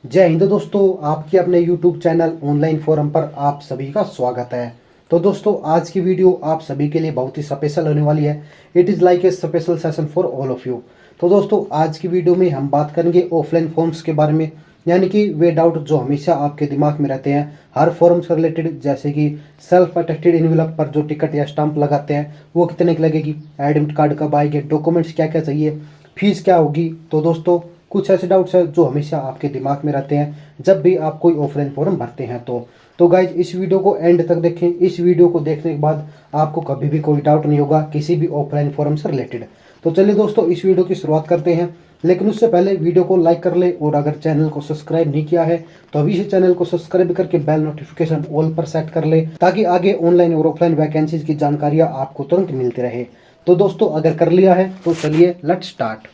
जय हिंद दोस्तों, आपके अपने YouTube चैनल ऑनलाइन फोरम पर आप सभी का स्वागत है। तो दोस्तों, आज की वीडियो आप सभी के लिए बहुत ही स्पेशल होने वाली है। It is like a special session for all of you. तो दोस्तों, आज की वीडियो में हम बात करेंगे ऑफलाइन फॉर्म्स के बारे में, यानी कि वे डाउट जो हमेशा आपके दिमाग में रहते हैं हर फॉर्म से रिलेटेड, जैसे कि सेल्फ अटेस्टेड इनवेलप पर जो टिकट या स्टाम्प लगाते हैं वो कितने की लगेगी, एडमिट कार्ड कब आएंगे, डॉक्यूमेंट्स क्या क्या चाहिए, फीस क्या होगी। तो दोस्तों, कुछ ऐसे डाउट्स हैं जो हमेशा आपके दिमाग में रहते हैं जब भी आप कोई ऑफलाइन फॉर्म भरते हैं। तो गाइज, इस वीडियो को एंड तक देखें। इस वीडियो को देखने के बाद आपको कभी भी कोई डाउट नहीं होगा किसी भी ऑफलाइन फॉर्म से रिलेटेड। तो चलिए दोस्तों, इस वीडियो की शुरुआत करते हैं। लेकिन उससे पहले वीडियो को लाइक कर ले, और अगर चैनल को सब्सक्राइब नहीं किया है तो अभी से चैनल को सब्सक्राइब करके बेल नोटिफिकेशन ऑल पर सेट कर ले, ताकि आगे ऑनलाइन और ऑफलाइन वैकेंसीज की जानकारियां आपको तुरंत मिलती रहे। तो दोस्तों, अगर कर लिया है तो चलिए लेट्स स्टार्ट।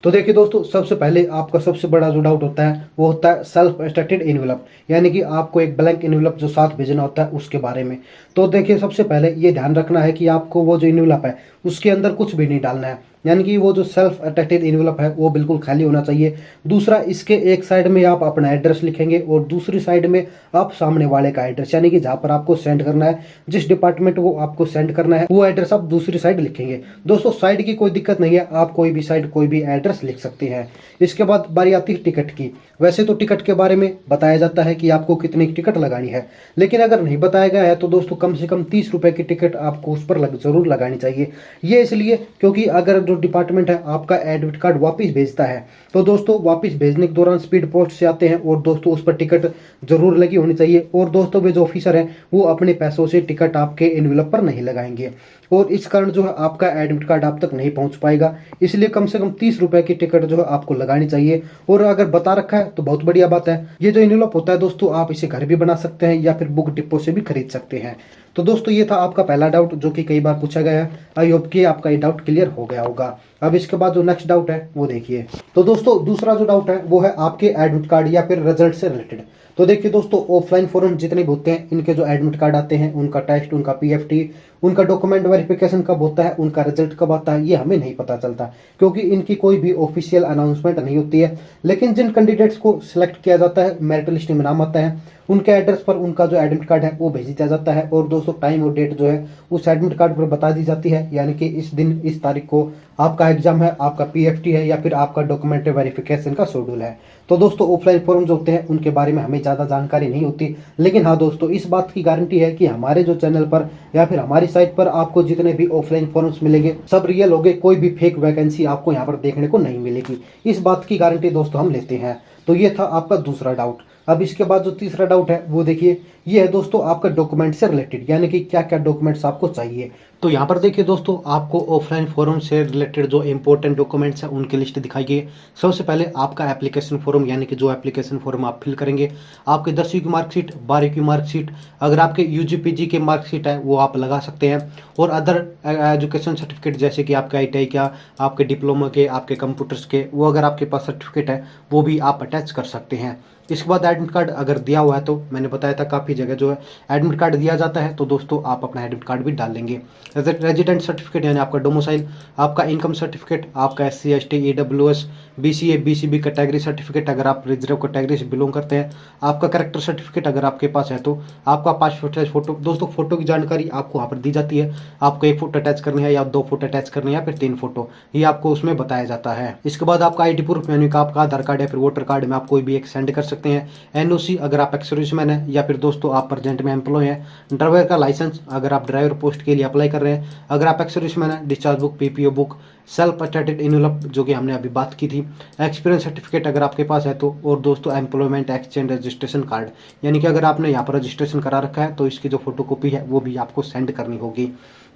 तो देखिए दोस्तों, सबसे पहले आपका सबसे बड़ा जो डाउट होता है वो होता है सेल्फ एटेस्टेड इनवेलप, यानी कि आपको एक ब्लैंक इनवेलप जो साथ भेजना होता है उसके बारे में। तो देखिए, सबसे पहले ये ध्यान रखना है कि आपको वो जो इनवेलप है उसके अंदर कुछ भी नहीं डालना है, यानी कि वो जो सेल्फ अटेस्टेड इनवेलप है वो बिल्कुल खाली होना चाहिए। दूसरा, इसके एक साइड में आप अपना एड्रेस लिखेंगे और दूसरी साइड में आप सामने वाले का एड्रेस, यानी कि जहाँ पर आपको सेंड करना है, जिस डिपार्टमेंट को आपको सेंड करना है वो एड्रेस आप दूसरी साइड लिखेंगे। दोस्तों, साइड की कोई दिक्कत नहीं है, आप कोई भी साइड कोई भी एड्रेस लिख सकते हैं। इसके बाद बारी आती है टिकट की। वैसे तो टिकट के बारे में बताया जाता है कि आपको कितनी टिकट लगानी है, लेकिन अगर नहीं बताया गया है तो दोस्तों कम से कम 30 रुपए की टिकट आपको उस पर जरूर लगानी चाहिए। ये इसलिए क्योंकि अगर जो डिपार्टमेंट है आपका एडमिट कार्ड वापस भेजता है तो दोस्तों वापस भेजने के दौरान स्पीड पोस्ट से आते हैं, और दोस्तों उस पर टिकट जरूर लगी होनी चाहिए। और दोस्तों, वे जो ऑफिसर है वो अपने पैसों से टिकट आपके एनवेलप पर नहीं लगाएंगे, और इस कारण जो है आपका एडमिट कार्ड आप तक नहीं पहुंच पाएगा। इसलिए कम से कम 30 रुपए की टिकट जो है आपको लगानी चाहिए। और अगर बता रखा है तो बहुत बढ़िया बात है। ये जो एनवेलप होता है दोस्तों, आप इसे घर भी बना सकते हैं या फिर बुक डिपो से भी खरीद सकते हैं। तो दोस्तों, ये था आपका पहला डाउट जो कि कई बार पूछा गया है। आई होप कि आपका ये डाउट क्लियर हो गया होगा। अब इसके बाद जो नेक्स्ट डाउट है वो देखिए। तो दोस्तों, दूसरा जो डाउट है वो है आपके एडमिट कार्ड या फिर रिजल्ट से रिलेटेड। तो देखिए दोस्तों, ऑफलाइन फॉर्म जितने भी होते हैं इनके जो एडमिट कार्ड आते हैं, उनका टेस्ट, उनका पीएफटी, उनका डॉक्यूमेंट वेरिफिकेशन कब होता है, उनका रिजल्ट कब आता है, ये हमें नहीं पता चलता, क्योंकि इनकी कोई भी ऑफिशियल अनाउंसमेंट नहीं होती है। लेकिन जिन कैंडिडेट्स को सिलेक्ट किया जाता है, मेरिट लिस्ट में नाम आता है, उनके एड्रेस पर उनका जो एडमिट कार्ड है वो भेज दिया जाता है। और दोस्तों, टाइम और डेट जो है उस एडमिट कार्ड पर बता दी जाती है, यानी कि इस दिन इस तारीख को आपका एग्जाम है, आपका पीएफटी है, या फिर आपका डॉक्यूमेंट वेरिफिकेशन का शेड्यूल है। तो दोस्तों, ऑफलाइन फॉर्म जो होते हैं उनके बारे में हमें ज़्यादा जानकारी नहीं होती, लेकिन हाँ दोस्तों, इस बात की गारंटी है कि हमारे जो चैनल पर या फिर हमारी साइट पर आपको जितने भी ऑफलाइन फॉर्म्स मिलेंगे सब रियल होंगे। कोई भी फेक वैकेंसी आपको यहाँ पर देखने को नहीं मिलेगी, इस बात की गारंटी दोस्तों हम लेते हैं। तो ये था आपका दूसरा डाउट। अब इसके बाद जो तीसरा डाउट है वो देखिए, ये है दोस्तों आपका डॉक्यूमेंट से रिलेटेड, यानी कि क्या क्या डॉक्यूमेंट्स आपको चाहिए। तो यहाँ पर देखिए दोस्तों, आपको ऑफलाइन फॉर्म से रिलेटेड जो इंपॉर्टेंट डॉक्यूमेंट्स हैं उनकी लिस्ट दिखाई गई है। सबसे पहले आपका एप्लीकेशन फॉर्म, यानी कि जो एप्लीकेशन फॉर्म आप फिल करेंगे, आपके 10वीं की मार्कशीट, 12वीं की मार्कशीट, अगर आपके यूजी पीजी की मार्कशीट है वो आप लगा सकते हैं, और अदर एजुकेशन सर्टिफिकेट जैसे कि आपके आईटीआई का, आपके डिप्लोमा के, आपके कंप्यूटर्स के, वो अगर आपके पास सर्टिफिकेट है वो भी आप अटैच कर सकते हैं। इसके बाद एडमिट कार्ड अगर दिया हुआ है, तो मैंने बताया था काफ़ी जगह जो है एडमिट कार्ड दिया जाता है, तो दोस्तों आप अपना एडमिट कार्ड भी डाल लेंगे। रेजिडेंट सर्टिफिकेट यानी आपका डोमिसाइल, आपका इनकम सर्टिफिकेट, आपका SC ST EWS BCA BCB category certificate अगर आप रिजर्व कैटेगरी से बिलोंग करते हैं, आपका करेक्टर सर्टिफिकेट अगर आपके पास है, तो आपका पासपोर्ट साइज फोटो। दोस्तों, फोटो की जानकारी आपको वहाँ पर दी जाती है, आपको 1 फोटो अटैच करनी है या 2 फोटो अटैच करनी है या फिर 3 फोटो, ये आपको उसमें बताया जाता है। इसके बाद आपका आईडी प्रूफ, यानी कि आपका आधार कार्ड या फिर वोटर कार्ड में आप कोई भी एक सेंड कर सकते हैं। एनओसी अगर आप एक्स सर्विसमैन है या फिर दोस्तों आप प्रेजेंट में एम्प्लॉय हैं। ड्राइवर का लाइसेंस अगर आप ड्राइवर पोस्ट के लिए अप्लाई कर रहे हैं, अगर आप एक्स सर्विसमैन है, discharge book, PPO book, self attested envelope जो कि हमने अभी बात की थी, एक्सपीरियंस सर्टिफिकेट अगर आपके पास है तो, और दोस्तों एम्प्लॉयमेंट एक्सचेंज रजिस्ट्रेशन कार्ड, यानी कि अगर आपने यहाँ पर रजिस्ट्रेशन करा रखा है तो इसकी जो फोटोकॉपी है वो भी आपको सेंड करनी होगी।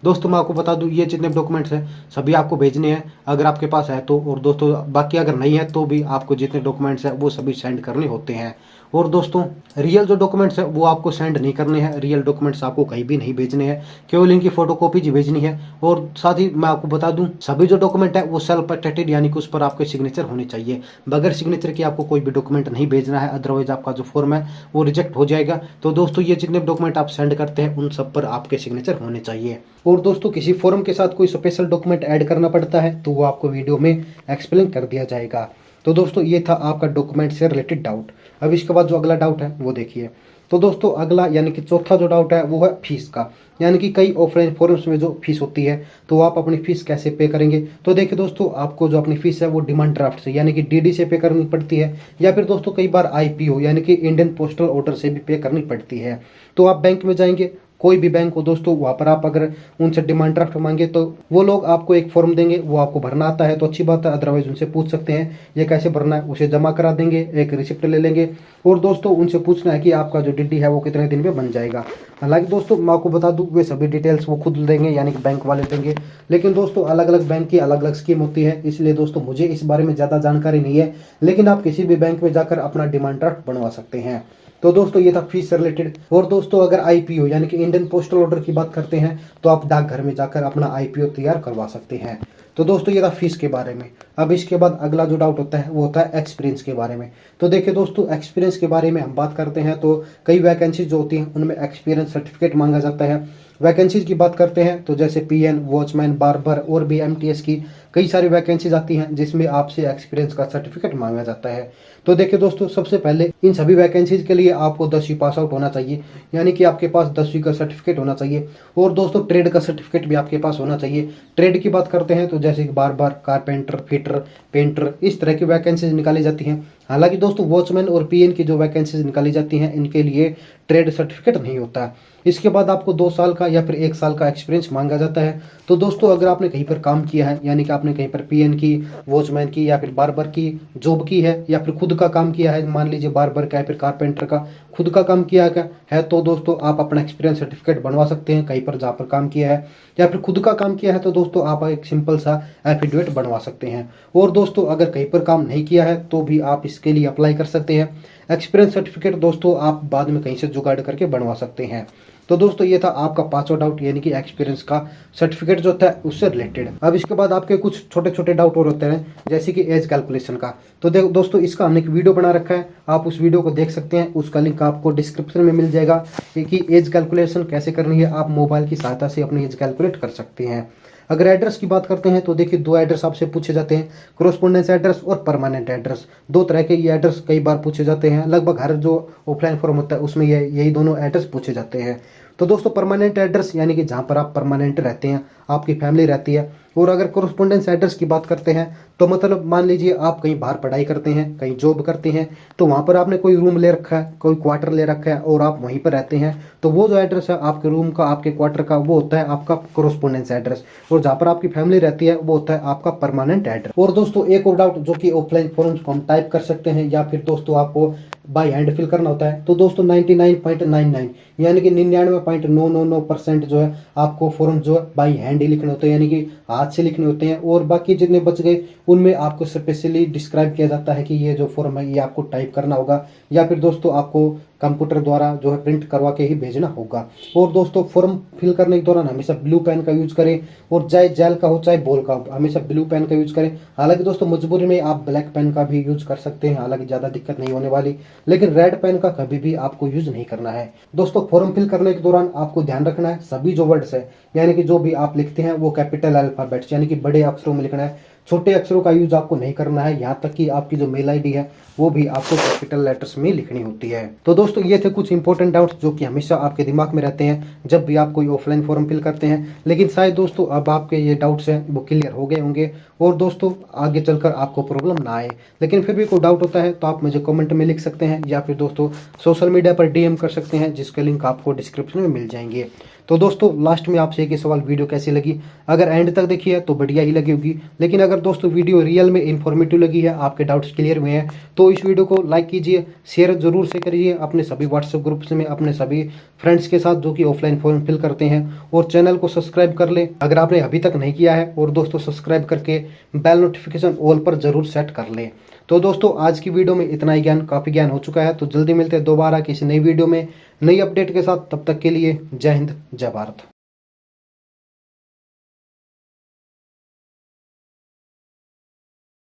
दोस्तों, मैं आपको बता दूं, ये जितने डॉक्यूमेंट्स हैं सभी आपको भेजने हैं अगर आपके पास है तो, और दोस्तों बाकी अगर नहीं है तो भी आपको जितने डॉक्यूमेंट्स हैं वो सभी सेंड करने होते हैं। और दोस्तों रियल जो डॉक्यूमेंट्स है वो आपको सेंड नहीं करने हैं, रियल डॉक्यूमेंट्स आपको कहीं भी नहीं भेजने हैं, केवल इनकी फोटोकॉपीज भेजनी है। और साथ ही मैं आपको बता दूं, सभी जो डॉक्यूमेंट है वो सेल्फ अटेस्टेड यानी कि उस पर आपके सिग्नेचर होनी चाहिए। बगैर सिग्नेचर के आपको कोई भी डॉक्यूमेंट नहीं भेजना है, अदरवाइज आपका जो फॉर्म है वो रिजेक्ट हो जाएगा। तो दोस्तों ये जितने डॉक्यूमेंट आप सेंड करते हैं उन सब पर आपके सिग्नेचर होने चाहिए। और दोस्तों किसी फॉर्म के साथ कोई स्पेशल डॉक्यूमेंट ऐड करना पड़ता है तो वो आपको वीडियो में एक्सप्लेन कर दिया जाएगा। तो दोस्तों ये था आपका डॉक्यूमेंट से रिलेटेड डाउट। अब इसके बाद जो अगला डाउट है वो देखिए। तो दोस्तों अगला यानी कि चौथा जो डाउट है वो है फीस का, यानी कि कई ऑफलाइन फॉर्म्स में जो फीस होती है तो आप अपनी फीस कैसे पे करेंगे। तो देखिए दोस्तों, आपको जो अपनी फीस है वो डिमांड ड्राफ्ट से यानी कि डीडी से पे करनी पड़ती है, या फिर दोस्तों कई बार आईपीओ यानी कि इंडियन पोस्टल ऑर्डर से भी पे करनी पड़ती है। तो आप बैंक में जाएंगे, कोई भी बैंक हो दोस्तों, वहाँ पर आप अगर उनसे डिमांड ड्राफ्ट मांगे तो वो लोग आपको एक फॉर्म देंगे, वो आपको भरना आता है तो अच्छी बात है, अदरवाइज उनसे पूछ सकते हैं ये कैसे भरना है, उसे जमा करा देंगे, एक रिसिप्ट ले लेंगे और दोस्तों उनसे पूछना है कि आपका जो डीडी है वो कितने दिन में बन जाएगा। हालांकि दोस्तों मैं आपको बता दूं, वे सभी डिटेल्स वो खुद देंगे यानी कि बैंक वाले देंगे, लेकिन दोस्तों अलग अलग बैंक की अलग अलग स्कीम होती है, इसलिए दोस्तों मुझे इस बारे में ज़्यादा जानकारी नहीं है, लेकिन आप किसी भी बैंक में जाकर अपना डिमांड ड्राफ्ट बनवा सकते हैं। तो दोस्तों ये था फीस से रिलेटेड। और दोस्तों अगर आईपीओ यानी कि इंडियन पोस्टल ऑर्डर की बात करते हैं तो आप डाकघर में जाकर अपना आईपीओ तैयार करवा सकते हैं। तो दोस्तों ये था फीस के बारे में। अब इसके बाद अगला जो डाउट होता है वो होता है एक्सपीरियंस के बारे में। तो देखिए दोस्तों, एक्सपीरियंस के बारे में हम बात करते हैं तो कई वैकेंसीज जो होती हैं उनमें एक्सपीरियंस सर्टिफिकेट मांगा जाता है। वैकेंसीज की बात करते हैं तो जैसे पीएन, वॉचमैन, बार्बर और भी एमटीएस की कई सारी वैकेंसीज आती हैं जिसमें आपसे एक्सपीरियंस का सर्टिफिकेट मांगा जाता है। तो देखिए दोस्तों, सबसे पहले इन सभी वैकेंसीज के लिए आपको 10वीं पास आउट होना चाहिए, यानी कि आपके पास 10वीं का सर्टिफिकेट होना चाहिए। और दोस्तों ट्रेड का सर्टिफिकेट भी आपके पास होना चाहिए। ट्रेड की बात करते हैं तो जैसे कि बार्बर, कारपेंटर, फिटर, पेंटर, इस तरह की वैकेंसीज निकाली जाती हैं। हालांकि दोस्तों वॉचमैन और पीएन की जो वैकेंसीज निकाली जाती हैं इनके लिए ट्रेड सर्टिफिकेट नहीं होता। इसके बाद आपको 2 साल का या फिर 1 साल का एक्सपीरियंस मांगा जाता है। तो दोस्तों अगर आपने कहीं पर काम किया है, यानी कि आपने कहीं पर पीएन की, वॉचमैन की या फिर बार्बर की जॉब की है, या फिर खुद का काम किया है, मान लीजिए बार्बर का या फिर कारपेंटर का खुद का काम किया है, तो दोस्तों आप अपना एक्सपीरियंस सर्टिफिकेट बनवा सकते हैं कहीं पर जहाँ पर काम किया है। या फिर खुद का काम किया है तो दोस्तों आप एक सिंपल सा एफिडेविट बनवा सकते हैं। और दोस्तों अगर कहीं पर काम नहीं किया है तो भी आप इसके लिए अप्लाई कर सकते हैं। एक्सपीरियंस सर्टिफिकेट दोस्तों आप बाद में कहीं से जुगाड़ करके बनवा सकते हैं। तो दोस्तों ये था आपका 5वां डाउट, यानी कि एक्सपीरियंस का सर्टिफिकेट जो होता है उससे रिलेटेड। अब इसके बाद आपके कुछ छोटे छोटे डाउट और होते हैं, जैसे कि एज कैलकुलेशन का। तो देखो दोस्तों, इसका हमने एक वीडियो बना रखा है, आप उस वीडियो को देख सकते हैं, उसका लिंक आपको डिस्क्रिप्शन में मिल जाएगा कि एज कैलकुलेशन कैसे करनी है। आप मोबाइल की सहायता से अपनी एज कैलकुलेट कर सकते हैं। अगर एड्रेस की बात करते हैं तो देखिए 2 एड्रेस आपसे पूछे जाते हैं, कॉरेस्पोंडेंस एड्रेस और परमानेंट एड्रेस। 2 तरह के ये एड्रेस कई बार पूछे जाते हैं, लगभग हर जो ऑफलाइन फॉर्म होता है उसमें यही दोनों एड्रेस पूछे जाते हैं। तो दोस्तों परमानेंट एड्रेस यानी कि जहाँ पर आप परमानेंट रहते हैं, आपकी फैमिली रहती है। और अगर कॉरेस्पोंडेंस एड्रेस की बात करते हैं तो मतलब मान लीजिए आप कहीं बाहर पढ़ाई करते हैं, कहीं जॉब करते हैं, तो वहाँ पर आपने कोई रूम ले रखा है, कोई क्वार्टर ले रखा है और आप वहीं पर रहते हैं, तो वो जो एड्रेस है आपके रूम का, आपके क्वार्टर का, वो होता है आपका कॉरेस्पोंडेंस एड्रेस। और जहाँ पर आपकी फैमिली रहती है वो होता है आपका परमानेंट एड्रेस। और दोस्तों एक और डाउट, जो कि ऑफलाइन फॉर्म्स को हम टाइप कर सकते हैं या फिर दोस्तों आपको बाय हैंड फिल करना होता है। तो दोस्तों 99.99 यानी कि 99.999% जो है आपको फॉर्म जो है बाय हैंड ही लिखने होते हैं, यानी कि हाथ से लिखने होते हैं। और बाकी जितने बच गए उनमें आपको स्पेशली डिस्क्राइब किया जाता है कि ये जो फॉर्म है ये आपको टाइप करना होगा, या फिर दोस्तों आपको कंप्यूटर द्वारा जो है प्रिंट करवा के ही भेजना होगा। और दोस्तों फॉर्म फिल करने के दौरान हमेशा ब्लू पेन का यूज करें, और चाहे जेल का हो चाहे बॉल का हो, हमेशा ब्लू पेन का यूज करें। हालांकि दोस्तों मजबूरी में आप ब्लैक पेन का भी यूज कर सकते हैं, हालांकि ज़्यादा दिक्कत नहीं होने वाली, लेकिन रेड पेन का कभी भी आपको यूज नहीं करना है। दोस्तों फॉर्म फिल करने के दौरान आपको ध्यान रखना है सभी जो वर्ड्स है, यानी कि जो भी आप लिखते हैं वो कैपिटल अल्फाबेट्स यानी कि बड़े अक्षरों में लिखना है, छोटे अक्षरों का यूज आपको नहीं करना है। यहाँ तक कि आपकी जो मेल आईडी है वो भी आपको कैपिटल लेटर्स में लिखनी होती है। तो दोस्तों ये थे कुछ इंपॉर्टेंट डाउट्स जो कि हमेशा आपके दिमाग में रहते हैं जब भी आप कोई ऑफलाइन फॉर्म फिल करते हैं। लेकिन शायद दोस्तों अब आपके ये डाउट्स हैं वो क्लियर हो गए होंगे, और दोस्तों आगे चलकर आपको प्रॉब्लम ना आए। लेकिन फिर भी कोई डाउट होता है तो आप मुझे कमेंट में लिख सकते हैं, या फिर दोस्तों सोशल मीडिया पर डीएम कर सकते हैं, जिसके लिंक आपको डिस्क्रिप्शन में मिल जाएंगे। तो दोस्तों लास्ट में आपसे एक ही सवाल, वीडियो कैसी लगी? अगर एंड तक देखी है तो बढ़िया ही लगी होगी, लेकिन अगर दोस्तों वीडियो रियल में इन्फॉर्मेटिव लगी है, आपके डाउट्स क्लियर हुए हैं, तो इस वीडियो को लाइक कीजिए, शेयर जरूर से करिए अपने सभी व्हाट्सएप ग्रुप्स में, अपने सभी फ्रेंड्स के साथ जो कि ऑफलाइन फॉर्म फिल करते हैं, और चैनल को सब्सक्राइब कर ले अगर आपने अभी तक नहीं किया है, और दोस्तों सब्सक्राइब करके बेल नोटिफिकेशन ऑल पर जरूर सेट कर लें। तो दोस्तों आज की वीडियो में इतना ही ज्ञान, काफ़ी ज्ञान हो चुका है। तो जल्दी मिलते हैं दोबारा किसी नई वीडियो में नई अपडेट के साथ। तब तक के लिए जय हिंद, जय भारत।